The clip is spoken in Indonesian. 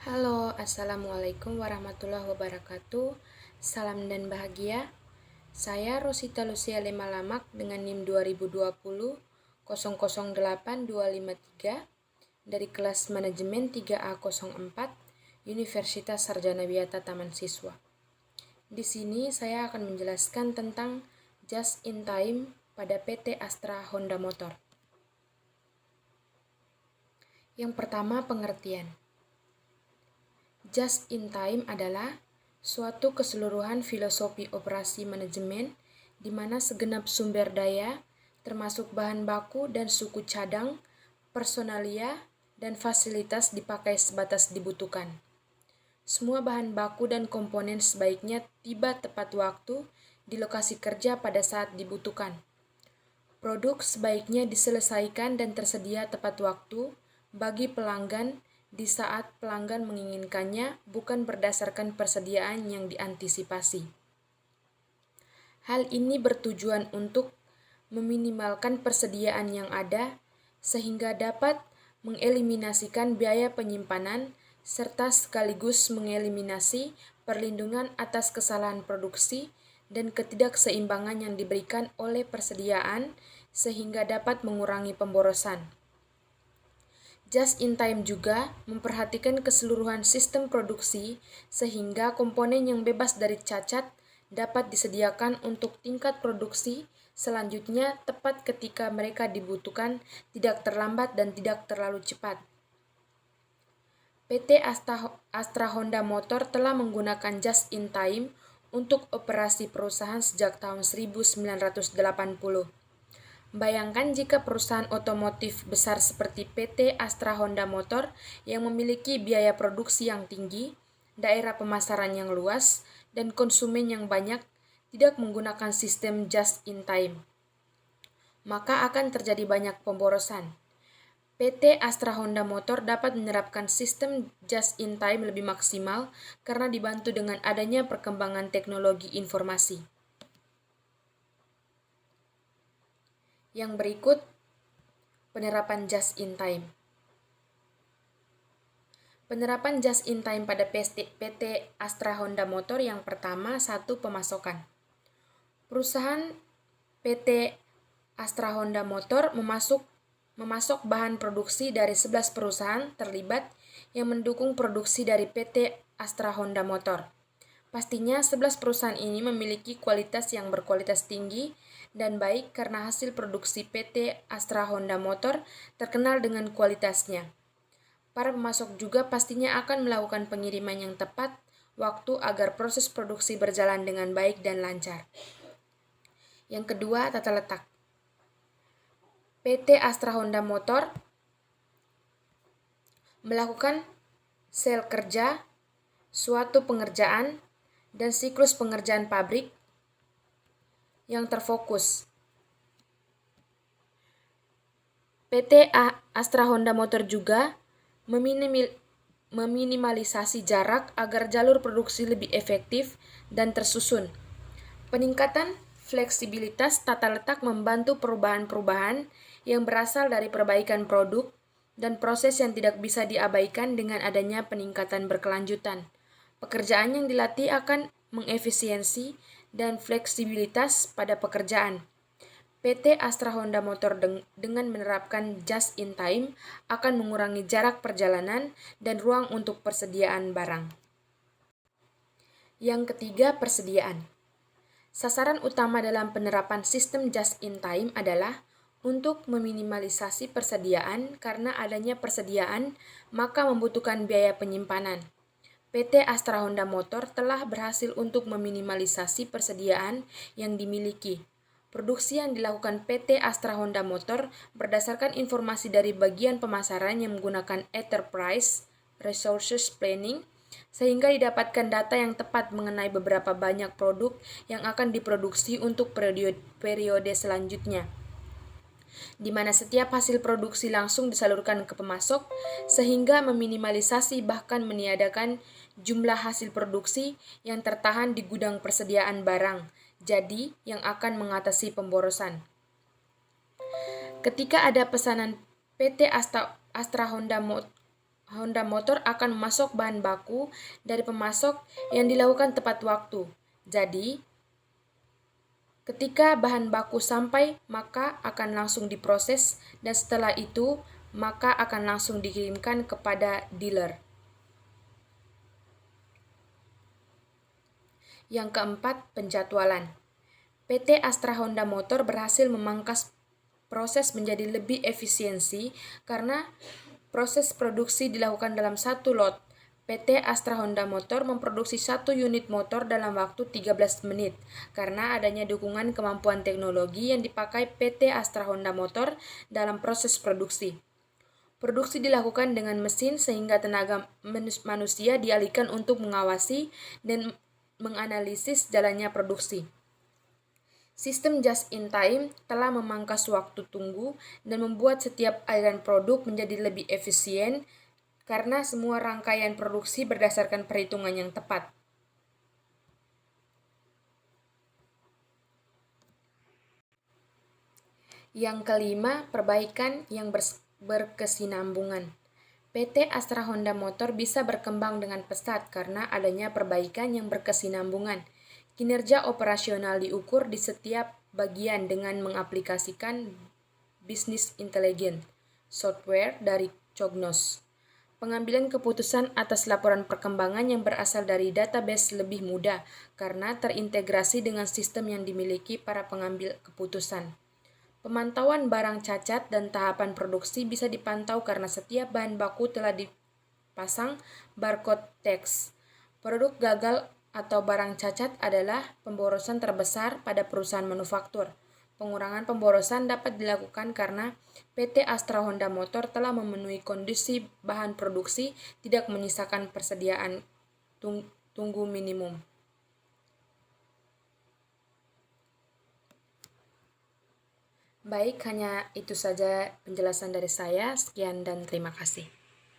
Halo, Assalamualaikum warahmatullahi wabarakatuh. Salam dan bahagia. Saya Rosita Lucia Lemalamak dengan NIM 2020 008253 dari kelas manajemen 3A04 Universitas Sarjana Wiyata Taman Siswa. Di sini saya akan menjelaskan tentang just in time pada PT Astra Honda Motor. Yang pertama, pengertian. Just in time adalah suatu keseluruhan filosofi operasi manajemen di mana segenap sumber daya, termasuk bahan baku dan suku cadang, personalia, dan fasilitas dipakai sebatas dibutuhkan. Semua bahan baku dan komponen sebaiknya tiba tepat waktu di lokasi kerja pada saat dibutuhkan. Produk sebaiknya diselesaikan dan tersedia tepat waktu bagi pelanggan di saat pelanggan menginginkannya, bukan berdasarkan persediaan yang diantisipasi. Hal ini bertujuan untuk meminimalkan persediaan yang ada, sehingga dapat mengeliminasikan biaya penyimpanan, serta sekaligus mengeliminasi perlindungan atas kesalahan produksi dan ketidakseimbangan yang diberikan oleh persediaan, sehingga dapat mengurangi pemborosan. Just in time juga memperhatikan keseluruhan sistem produksi sehingga komponen yang bebas dari cacat dapat disediakan untuk tingkat produksi selanjutnya tepat ketika mereka dibutuhkan, tidak terlambat dan tidak terlalu cepat. PT Astra Honda Motor telah menggunakan just in time untuk operasi perusahaan sejak tahun 1980. Bayangkan jika perusahaan otomotif besar seperti PT Astra Honda Motor yang memiliki biaya produksi yang tinggi, daerah pemasaran yang luas, dan konsumen yang banyak tidak menggunakan sistem just in time. Maka akan terjadi banyak pemborosan. PT Astra Honda Motor dapat menerapkan sistem just in time lebih maksimal karena dibantu dengan adanya perkembangan teknologi informasi. Yang berikut, penerapan just in time. Penerapan just in time pada PT Astra Honda Motor yang pertama, pemasokan. Perusahaan PT Astra Honda Motor memasok bahan produksi dari 11 perusahaan terlibat yang mendukung produksi dari PT Astra Honda Motor. Pastinya 11 perusahaan ini memiliki kualitas yang berkualitas tinggi dan baik karena hasil produksi PT Astra Honda Motor terkenal dengan kualitasnya. Para pemasok juga pastinya akan melakukan pengiriman yang tepat waktu agar proses produksi berjalan dengan baik dan lancar. Yang kedua, tata letak. PT Astra Honda Motor melakukan sel kerja, suatu pengerjaan, dan siklus pengerjaan pabrik yang terfokus. PT Astra Honda Motor juga meminimalisasi jarak agar jalur produksi lebih efektif dan tersusun. Peningkatan fleksibilitas tata letak membantu perubahan-perubahan yang berasal dari perbaikan produk dan proses yang tidak bisa diabaikan dengan adanya peningkatan berkelanjutan. Pekerjaan yang dilatih akan mengefisiensi dan fleksibilitas pada pekerjaan. PT Astra Honda Motor dengan menerapkan just in time akan mengurangi jarak perjalanan dan ruang untuk persediaan barang. Yang ketiga, persediaan. Sasaran utama dalam penerapan sistem just in time adalah untuk meminimalisasi persediaan karena adanya persediaan maka membutuhkan biaya penyimpanan. PT Astra Honda Motor telah berhasil untuk meminimalisasi persediaan yang dimiliki. Produksi yang dilakukan PT Astra Honda Motor berdasarkan informasi dari bagian pemasaran yang menggunakan Enterprise Resources Planning, sehingga didapatkan data yang tepat mengenai beberapa banyak produk yang akan diproduksi untuk periode selanjutnya, di mana setiap hasil produksi langsung disalurkan ke pemasok, sehingga meminimalisasi bahkan meniadakan jumlah hasil produksi yang tertahan di gudang persediaan barang, jadi yang akan mengatasi pemborosan. Ketika ada pesanan PT Astra Honda Motor akan memasok bahan baku dari pemasok yang dilakukan tepat waktu. Jadi, ketika bahan baku sampai, maka akan langsung diproses dan setelah itu, maka akan langsung dikirimkan kepada dealer. Yang keempat, penjadwalan. PT Astra Honda Motor berhasil memangkas proses menjadi lebih efisiensi karena proses produksi dilakukan dalam satu lot. PT Astra Honda Motor memproduksi 1 unit motor dalam waktu 13 menit karena adanya dukungan kemampuan teknologi yang dipakai PT Astra Honda Motor dalam proses produksi. Produksi dilakukan dengan mesin sehingga tenaga manusia dialihkan untuk mengawasi dan menganalisis jalannya produksi. Sistem just-in-time telah memangkas waktu tunggu dan membuat setiap aliran produk menjadi lebih efisien karena semua rangkaian produksi berdasarkan perhitungan yang tepat. Yang kelima, perbaikan yang berkesinambungan. PT Astra Honda Motor bisa berkembang dengan pesat karena adanya perbaikan yang berkesinambungan. Kinerja operasional diukur di setiap bagian dengan mengaplikasikan Business Intelligence software dari Cognos. Pengambilan keputusan atas laporan perkembangan yang berasal dari database lebih mudah karena terintegrasi dengan sistem yang dimiliki para pengambil keputusan. Pemantauan barang cacat dan tahapan produksi bisa dipantau karena setiap bahan baku telah dipasang barcode teks. Produk gagal atau barang cacat adalah pemborosan terbesar pada perusahaan manufaktur. Pengurangan pemborosan dapat dilakukan karena PT Astra Honda Motor telah memenuhi kondisi bahan produksi tidak menyisakan persediaan tunggu minimum. Baik, hanya itu saja penjelasan dari saya. Sekian dan terima kasih.